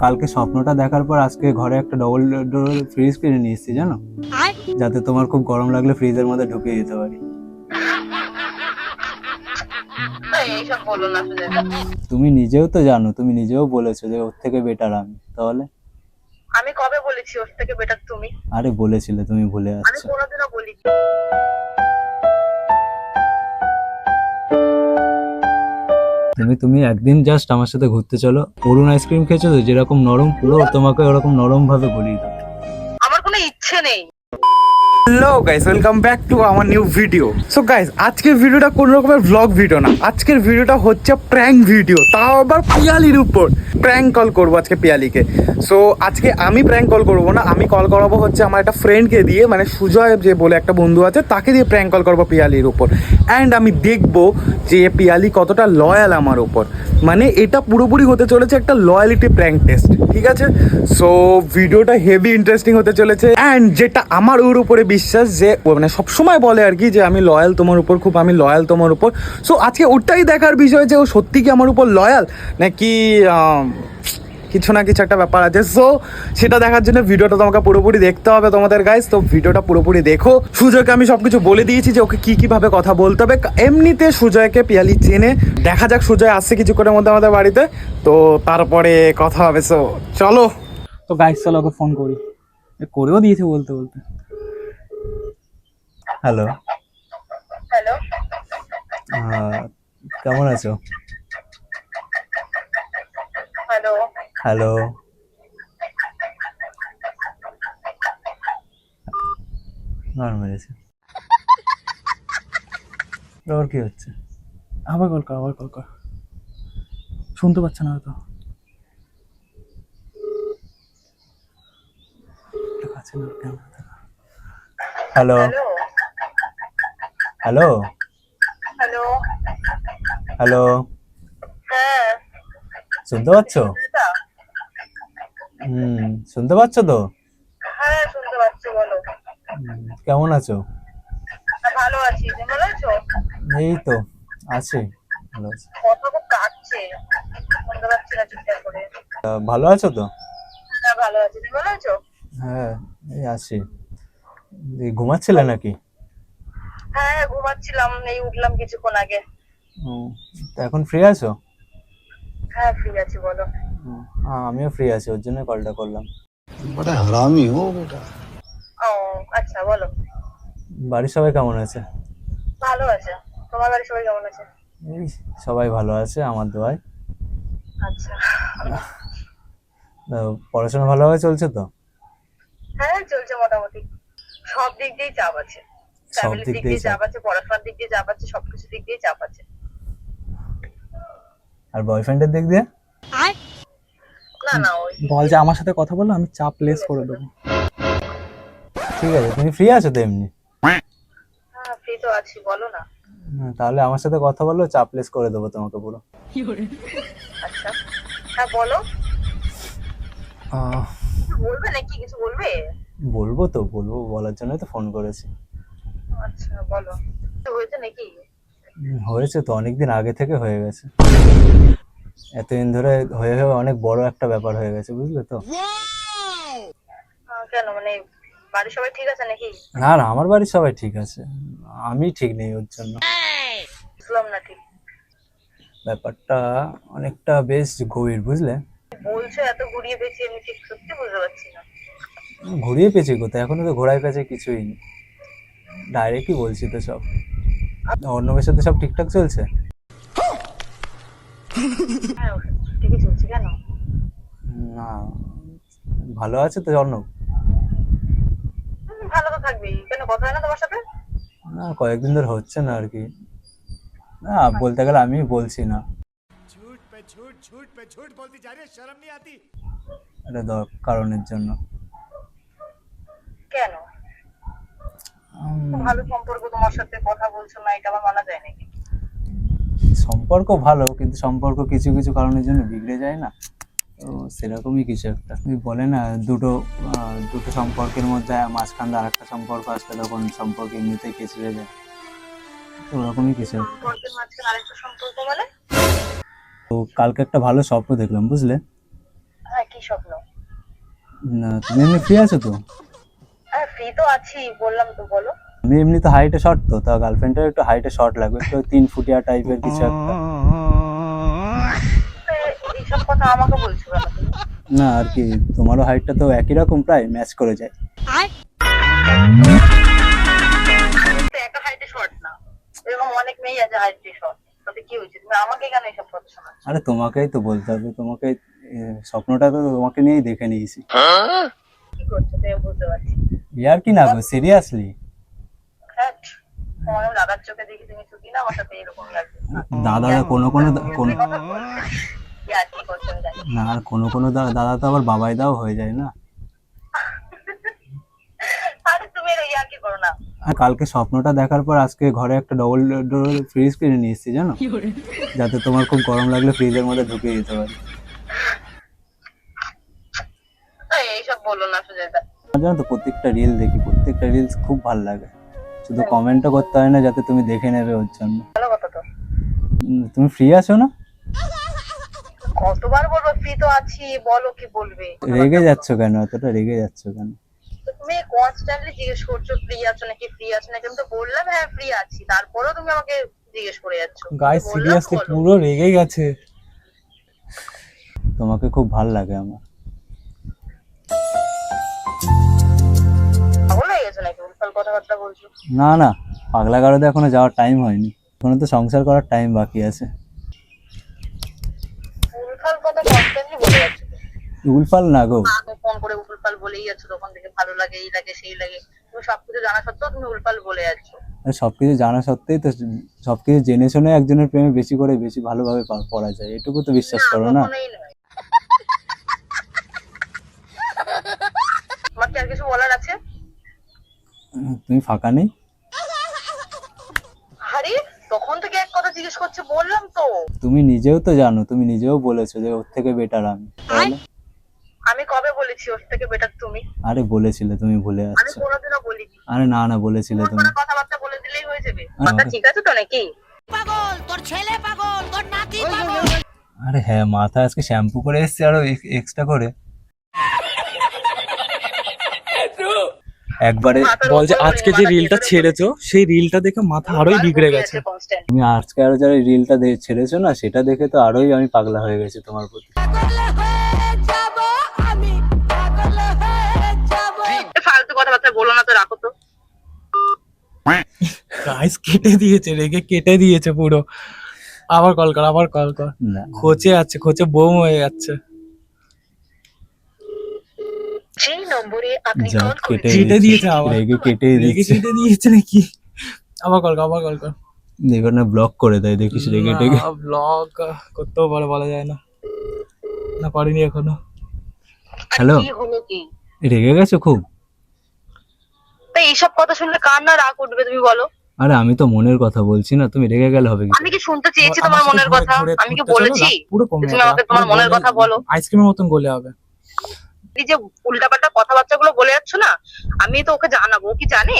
কালকে স্বপ্নটা দেখার পর আজকে ঘরে একটা ডবল ডোর ফ্রিজ কিনে নিয়ে এসেছি জানো, যাতে তোমার খুব গরম লাগলে ফ্রিজের মধ্যে ঢুকিয়ে দিতে পারি। এইসব বলো না সুজাতা। তুমি নিজেও তো জানো, তুমি নিজেও বলেছো যে ওর থেকে বেটার আমি, তাহলে আমি কবে বলেছি ওর থেকে বেটার তুমি? আরে বলেছিলে, তুমি ভুলে আমি যাচ্ছ। কোনোদিনও বলিনি। তুমি একদিন জাস্ট আমার সাথে ঘুরতে চলো, অরুণ আইসক্রিম খেয়েছো তো, যেরকম নরম পুরো তোমাকে ওরকম নরম ভাবে গলিয়ে দেবো। আমার কোনো ইচ্ছে নেই। Hello guys, welcome back to আমার নিউ ভিডিও। সো গাইস, আজকের ভিডিওটা কোন রকমের ভ্লগ ভিডিও না, আজকের ভিডিওটা হচ্ছে প্র্যাঙ্ক ভিডিও, তাও আবার পিয়ালির উপর। প্র্যাঙ্ক কল করবো আজকে পিয়ালিকে। সো আজকে আমি প্র্যাঙ্ক কল করবো না, আমি কল করাবো হচ্ছে আমার একটা ফ্রেন্ডকে দিয়ে, মানে সুজয় যে বলে একটা বন্ধু আছে, তাকে দিয়ে প্র্যাঙ্ক কল করবো পিয়ালির উপর। অ্যান্ড আমি দেখবো যে পিয়ালি কতটা লয়াল আমার উপর। মানে এটা পুরোপুরি হতে চলেছে একটা লয়ালিটি প্র্যাঙ্ক টেস্ট, ঠিক আছে? সো ভিডিওটা হেভি ইন্টারেস্টিং হতে চলেছে। অ্যান্ড যেটা আমার ওর উপরে বিশ্বাস, যে ও মানে সবসময় বলে আর কি, যে আমি লয়াল তোমার উপর, খুব আমি লয়াল তোমার উপর। সো আজকে ওটাই দেখার বিষয় যে ও সত্যি কি আমার উপর লয়াল, নাকি কিছু না কিছু একটা ব্যাপার আছে। সো সেটা দেখার জন্য ভিডিওটা তোমাকে পুরোপুরি দেখতে হবে তোমাদের গাইস। তো ভিডিওটা পুরোপুরি দেখো। সুজয়কে আমি সবকিছু বলে দিয়েছি যে ওকে কি ভাবে কথা বলতে হবে। এমনিতে সুজয়কে পিয়ালি চেনে, দেখা যাক সুজয় আসছে কিছুক্ষণের মধ্যে আমাদের বাড়িতে, তো তারপরে কথা হবে। সো চলো। তো গাইস চলো ওকে ফোন করি, করেও দিয়েছে বলতে বলতে। হ্যালো, হ্যালো, কেমন আছো? হ্যালো। হ্যালো, গান মেরেছে। তোর কি হচ্ছে? আবার কল কর, আবার কল কর। শুনতে পাচ্ছে না হয়তো। দেখাচ্ছে না camera. Hello, hello, hello, hello. Hello, হ্যাঁ, শুনতে পাচ্ছ? সুজাতা। শুনতে পাচ্ছ তো? হ্যাঁ, শুনতে পাচ্ছি, বলো। কেমন আছো? ভালো আছি, তুমি ভালো আছো? এই তো আছি, ভালো আছি। কথা খুব কাটছে, শুনতে পাচ্ছি না ঠিকঠাক করে। ভালো আছো তো? হ্যাঁ, ভালো আছি, তুমি ভালো আছো? হ্যাঁ, এই আছি। এই ঘুমাচ্ছিলে নাকি? হ্যাঁ, ঘুমাচ্ছিলাম, এই উঠলাম কিছুক্ষণ আগে। তো এখন ফ্রি আছো? হ্যাঁ, ফ্রি আছি, বলো। আমিও ফ্রি আছি, ওর জন্য কলটা করলাম। बड़ा हरामी हो बेटा। ও আচ্ছা, বলো। বাড়ির সবাই কেমন আছে? ভালো আছে। তোমার বাড়ির সবাই কেমন আছে? এই সবাই ভালো আছে আমার দোয়ায়। আচ্ছা। পড়াশোনা ভালোভাবে চলছে তো? হ্যাঁ, চলছে মোটামুটি। সব দিক দিয়েই চাপ আছে। সব ফ্যামিলির দিক দিক দিয়ে দিয়ে চাপ আছে, পড়াশোনার দিক দিয়ে চাপ আছে, সবকিছু দিক দিয়ে চাপ আছে। আর বয়ফ্রেন্ডের দিক দিয়ে? না না, ওই বল যে আমার সাথে কথা বললো, আমি চাপ লেস করে দেবো। ঠিক আছে, তুমি ফ্রি আছো তো এমনি? হ্যাঁ, ফ্রি তো আছি, বলো না। তাহলে আমার সাথে কথা বলো, চাপলেস করে দেবো তোমাকে পুরো। আচ্ছা, হ্যাঁ বলো। আহ, কিছু বলবে নাকি, কিছু বলবে? বলবো তো, বলবো, বলার জন্যই তো ফোন করেছি। আচ্ছা, বলো। কিছু হয়েছে নাকি? হয়েছে তো, অনেকদিন আগে থেকে হয়ে গেছে। এতদিন ধরে হয়ে হয়ে অনেক বড় একটা ব্যাপার হয়ে গেছে, বুঝলে তো? কেন, মানে বাড়ির সবাই ঠিক আছে নাকি? না না, আমার বাড়ির সবাই ঠিক আছে, আমি ঠিক নেই ওর জন্য। বুঝলাম না ঠিক। ব্যাপারটা অনেকটা বেশ গভীর, বুঝলে? বলছো এত ঘুরিয়ে পেঁচিয়ে, আমি ঠিক সত্যি বুঝতে পারছি না। ঘুরিয়ে পেঁচে কোথায়, এখনো তো ঘোড়ায় পেঁচে কিছুই নেই, ডাইরেক্টই বলছি তো সব। অর্ণবের সাথে সব ঠিকঠাক চলছে? হ্যাঁ, ঠিকই চলছে। কেন? না, ভালো আছে তো অর্ণব? ভালো তো থাকবেই, কেন কথা হয় না তোমার সাথে? না, কয়েকদিন ধরে হচ্ছে না আর কি। না, বলতে গেলে আমি বলছি না, এটা কারণের জন্য। কেন? ভালো সম্পর্ক, তোমার সাথে কথা বলছো না, এটা আমার মানা যায় নাকি? সম্পর্ক ভালো, কিন্তু সম্পর্ক কিছু কিছু কারণের জন্য বিগড়ে যায় না, তো সেরকমই কিছু একটা। তুমি বলে না, দুটো সম্পর্কের মধ্যে মাঝখান দিয়ে আরেকটা সম্পর্ক আসলে তখন সম্পর্ক এমনিতেই কেচড়ে যায়, তো ওরকমই কিছু একটা। সম্পর্কের মাঝখানে আরেকটা সম্পর্ক মানে? তো কালকে একটা ভালো স্বপ্ন দেখলাম, বুঝলে? হ্যাঁ, কি স্বপ্ন? না তুমি এমনি ফ্রি আছো তো? হ্যাঁ ফ্রি তো আছি, বললাম তো, বলো। আমি এমনি তো হাইটে শর্ট, তো তা গার্লফ্রেন্ডের একটু হাইটে শর্ট লাগবে, একটু 3 ফুটিয়া টাইপের কিছু একটা। এইসব কথা আমাকে বলছো কেন তুমি? না আর কি, তোমারও হাইটটা তো একই রকম, প্রায় ম্যাচ করে যায়। তো একা হাইটে শর্ট না, এরকম অনেক মেয়ে আছে হাইটে শর্ট। তাতে কি হয়েছে, তুমি আমাকে কেন এইসব কথা শোনাচ্ছ? আরে তোমাকেই তো বলতে হবে, তোমাকে স্বপ্নটা তো তোমাকে নিয়েই দেখে নিয়েছি। কি করছো তুমি, বুঝতে পারছি। ইয়ার কি না গো, সিরিয়াসলি। হ্যাঁ, তোমার দাদার চোখে দেখি তুমি ছুটি না, আমার সাথে এরকম লাগছে। দাদা কোনো ইয়ার কি করছো আমি জানি। না, আর কোনো দাদা তো আবার বাবাই দাও হয়ে যায় না। আরে তুমি ইয়ার কি করো না। আর কালকে স্বপ্নটা দেখার পর আজকে ঘরে একটা ডবল ডোর ফ্রিজ কিনে নিয়ে এসেছি জানো, যাতে তোমার খুব গরম লাগলে ফ্রিজের মধ্যে ঢুকিয়ে দিতে পারি। এইসব বলো না সুজাতা। আর জানো তো, প্রত্যেকটা রিল দেখি, প্রত্যেকটা রিলস খুব ভালো লাগে। শুধু কমেন্টও করতে হয় না, যাতে তুমি দেখে নেবে ওর জন্য। ভালো কথা তো। তুমি ফ্রি আছো না? কতবার বলবো ফ্রি তো আছি, বলো কি বলবে। রেগে যাচ্ছ কেন, এতটা রেগে যাচ্ছ কেন? তো তুমি কনস্ট্যান্টলি জিজ্ঞেস করছো ফ্রি আছো নাকি, ফ্রি আছো নাকি। আমি তো বললাম হ্যাঁ ফ্রি আছি, তারপরেও তুমি আমাকে জিজ্ঞেস করে যাচ্ছ। গাইস বললাম সিরিয়াসলি বলো। পুরো রেগে গেছে। তোমাকে খুব ভালো লাগে আমার। পাগল হয়ে গেছো নাকি, উল্টাল কথাবার্তা বলছো। না না, পাগলা গারদে এখনো যাওয়ার টাইম হয়নি, এখনো তো সংসার করার টাইম বাকি আছে। উল্টাল কথা কনস্ট্যান্টলি বলে যাচ্ছ তুমি। উলফাল না গো, ফোন করে উল্টাল বলেই যাচ্ছ, তখন থেকে ভালো লাগে, এই লাগে সেই লাগে। তুমি সবকিছু জানা সত্ত্বেও তুমি উল্টাল বলে যাচ্ছ। আর সবকিছু জানা সত্ত্বেই তো, সবকিছু জেনে শুনে একজনের প্রেমে বেশি করে বেশি ভালোভাবে পড়া যায়, এটুকু তো বিশ্বাস করো না? কখনোই নয়। তোমার কি আর কিছু বলার আছে? তুমি ফাঁকা নেই? আরে তখন থেকে এক কথা জিজ্ঞেস করছে, বললাম তো। তুমি নিজেও তো জানো, তুমি নিজেও বলেছো যে ওর থেকে বেটার আমি, তাহলে? আমি কবে বলেছি ওর থেকে বেটার তুমি? আরে বলেছিলে, তুমি ভুলে আমি যাচ্ছ। কোনোদিনও বলিনি। আরে না না, বলেছিলে তোমার তুমি। কোনো কথাবার্তা বলে দিলেই হয়ে যাবে। আরে মাথা আমাকে- ঠিক আছে তো নাকি? আরে হ্যাঁ, মাথা আজকে শ্যাম্পু করে এসেছি আরো এক্সট্রা করে। একবারে মাথার বল যে উপর আজকে মাথা যে ভেতরে রিলটা ঢুকে ছেড়েছো সেই রিলটা দেখে মাথা আরোই বিগড়ে গেছে। constant। তুমি আজকে আরো যারা রিলটা ছেড়েছো না, সেটা দেখে তো আরোই আমি পাগলা হয়ে গেছি তোমার প্রতি। ফালতু কথাবার্তা বলো না তো, রাখো তো। গাইস কেটে দিয়েছে, রেগে কেটে দিয়েছে পুরো। আবার কল কর, আবার কল কর। না খোঁচে আছে, খোঁচে বোম হয়ে যাচ্ছে। যেই নম্বরে আপনি যা কল কেটে করেছেন কেটে দিয়েছে আবার। রেগে কেটে রেগে দিচ্ছে। কেটে দিয়েছে নাকি? আবার কল কর, আবার কল কর। এবার না ব্লক করে দেয়, দেখিস রেগে টেগে। ব্লগ করতেও পারে, বলা যায় না। না পারিনি এখনো। হ্যালো, কি হলো কি? রেগে গেছো খুব? তো এইসব কথা শুনলে কার না রাগ উঠবে তুমি বলো। আরে আমি তো মনের কথা বলছি না, তুমি রেগে গেলে হবে কি? আমি কি শুনতে চেয়েছি তোমার মনের কথা? আমি কি বলেছি পুরো কমে তুমি আমাকে তোমার মনের কথা বলো? আইসক্রিমের মতন গলে হবে। এই যে উল্টাপাল্টা কথাবার্তা গুলো বলে যাচ্ছ না, আমি তো ওকে জানাবো। ও কি জানে?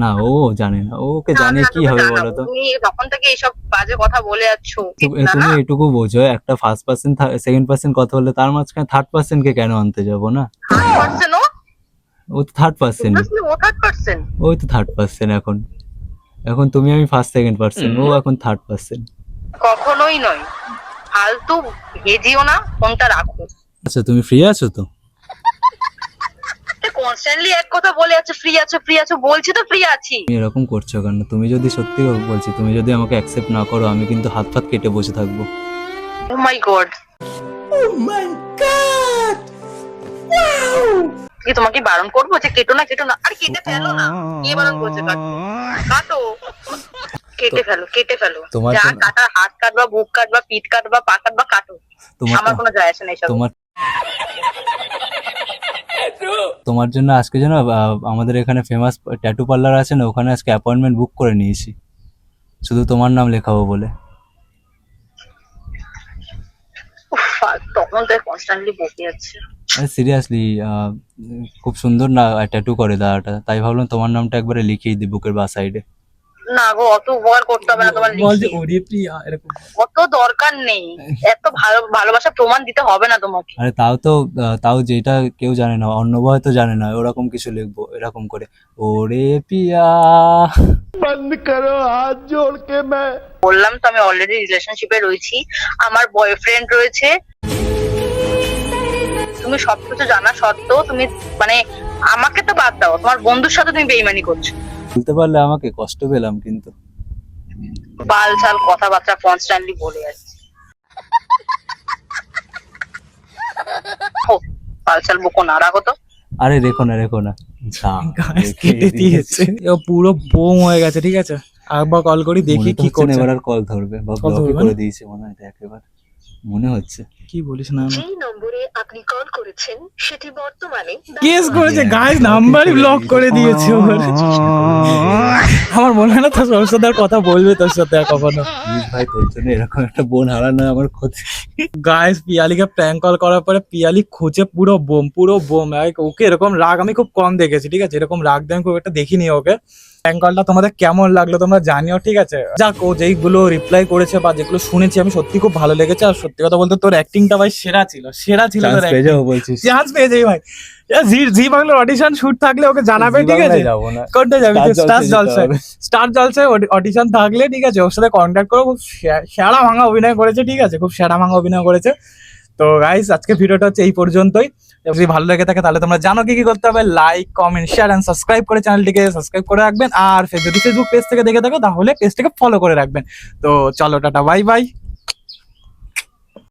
না, ও জানে না, ওকে না, জানে আমি কি তোকে হবে জানাবো। বলো তো? তুমি তখন থেকে এইসব বাজে কথা বলে যাচ্ছ, ঠিক না তুমি না? এটুকু বোঝো, একটা ফার্স্ট পার্সন সেকেন্ড পার্সন কথা বললে তার মাঝখানে থার্ড পার্সন কে কেন আনতে যাবো না? পারছেন ও? ও তো থার্ড পার্সন, ও থার্ড পারছেন? ওই তো থার্ড পার্সন। এখন এখন তুমি আমি ফার্স্ট সেকেন্ড পার্সন, ও এখন থার্ড পার্সন। কখনোই নয়। ফালতু ভেজিও না, ফোনটা রাখো। আচ্ছা তুমি ফ্রি আছো তো? কনস্ট্যান্টলি এক কথা বলে যাচ্ছে ফ্রি আছো ফ্রি আছো, বলছি তো ফ্রি আছি। তুমি এরকম করছো কেন? তুমি যদি সত্যি বলছি, তুমি যদি আমাকে অ্যাকসেপ্ট না করো, আমি কিন্তু হাত ফাত কেটে বসে থাকবো। ও মাই গড, কি তোমাকে বারণ করবো যে কেটো না কেটো না? আরে কেটে ফেলো না, কে বারণ করছে? কাটো, কেটে ফেলো, কেটে ফেলো। তোমার যা জন্য- কাটার, হাত কাটবা, বুক কাটবা, পিঠ কাটবা, পা কাটবা, কাটো। তোমার আমার কোনো যায় আসে না এইসব। তোমার জন্য আজকে যেন আমাদের এখানে ফেমাস ট্যাটু পার্লার আছে না, ওখানে আজকে অ্যাপয়েন্টমেন্ট বুক করে নিয়েছি, শুধু তোমার নাম লেখাবো বলে। উফ, তখন তো কনস্ট্যান্টলি বকে যাচ্ছে। আরে সিরিয়াসলি, খুব সুন্দর না ট্যাটু করে দাদাটা, তাই ভাবলাম তোমার নামটা একবারে লিখিয়ে দিই বুকের বা সাইডে। না গো, অত উপকার করতে হবে না তোমার বল যে লিখি। ওরে প্রিয়া এরকম। অত দরকার নেই, এত ভালোবাসা প্রমাণ দিতে হবে না তোমাকে। আরে তাও যেটা কেউ জানে না, অর্ণব হয়তো জানে না, ওরকম কিছু লিখবো এরকম করে, ওরে পিয়া। বললাম তো আমি অলরেডি রিলেশনশিপে রয়েছি, আমার বয়ফ্রেন্ড রয়েছে। তুমি সবকিছু জানা সত্ত্বেও তুমি মানে আমাকে তো বাদ দাও, তোমার বন্ধুর সাথে তুমি বেইমানি করছো। বলতে পারলে আমাকে কষ্ট পেলাম কিন্তু। বালছাল কথাবার্তা কনস্ট্যান্টলি বলে যাচ্ছে। বালছাল বকো না, রাখো তো। আরে রেখো না যা, গাইস রেখেই কেটে দিয়েছে, ও পুরো বোম হয়ে গেছে। ঠিক আছে, একবার কল করি দেখি মনে তো কি হচ্ছে না করছে। এবার আর কল ধরবে বা কল ব্লকই ধরবে করে না? দিয়েছে মনে হয়, দেখ এবার মনে হচ্ছে। কি বলিস না, যে নম্বরে আপনি কল করেছেন সেটি বর্তমানে কেস করেছে Yeah, গাইস, block নাম্বারই করে ব্লক করে দিয়েছে ওর। আমার মনে হয় না তোর সবার সাথে আর কথা বলবে তোর সাথে আর কখনো। প্লিজ ভাই, তোর জন্য এরকম একটা বোন হারানো আমার ক্ষতি। গাইস পিয়ালিকে প্র্যাঙ্ক কল করার পরে পিয়ালি খুঁজে পুরো বোম। ওকে এরকম রাগ আমি খুব কম দেখেছি, ঠিক আছে, এরকম রাগ দিয়ে আমি খুব একটা দেখিনি ওকে। প্র্যাঙ্ক কলটা তোমাদের কেমন লাগলো তোমরা জানিও, ঠিক আছে। যাক, ও যেইগুলো রিপ্লাই করেছে বা যেগুলো শুনেছি আমি সত্যি খুব ভালো লেগেছে। আর সত্যি কথা বলতে তোর অ্যাক্টিংটা ভাই সেরা ছিল তোর চান্স পেয়ে যাবো বলছিস? চান্স পেয়ে যাই ভাই। জি বাংলার অডিশন শুট থাকলে ওকে জানাবে, ঠিক আছে। যাবো না, কোনটা যাবি? জলসায় যেতে হবে। স্টার জলসায় অডিশন থাকলে, ঠিক আছে, ওর সাথে কন্ট্যাক্ট করো। খুব সেরা ভাঙা অভিনয় করেছে, ঠিক আছে, খুব সেরা ভাঙা অভিনয় করেছে। তো গাইস আজকে ভিডিওটা হচ্ছে এই পর্যন্তই। যদি ভালো লেগে থাকে তাহলে তোমরা জানো কি করতে হবে, like comment share and subscribe করে চ্যানেলটিকে সাবস্ক্রাইব করে রাখবেন। আর যদি ফেসবুক পেজ থেকে দেখে থাকো তাহলে পেজটাকে ফলো করে রাখবেন। তো চলো টাটা, বাই বাই।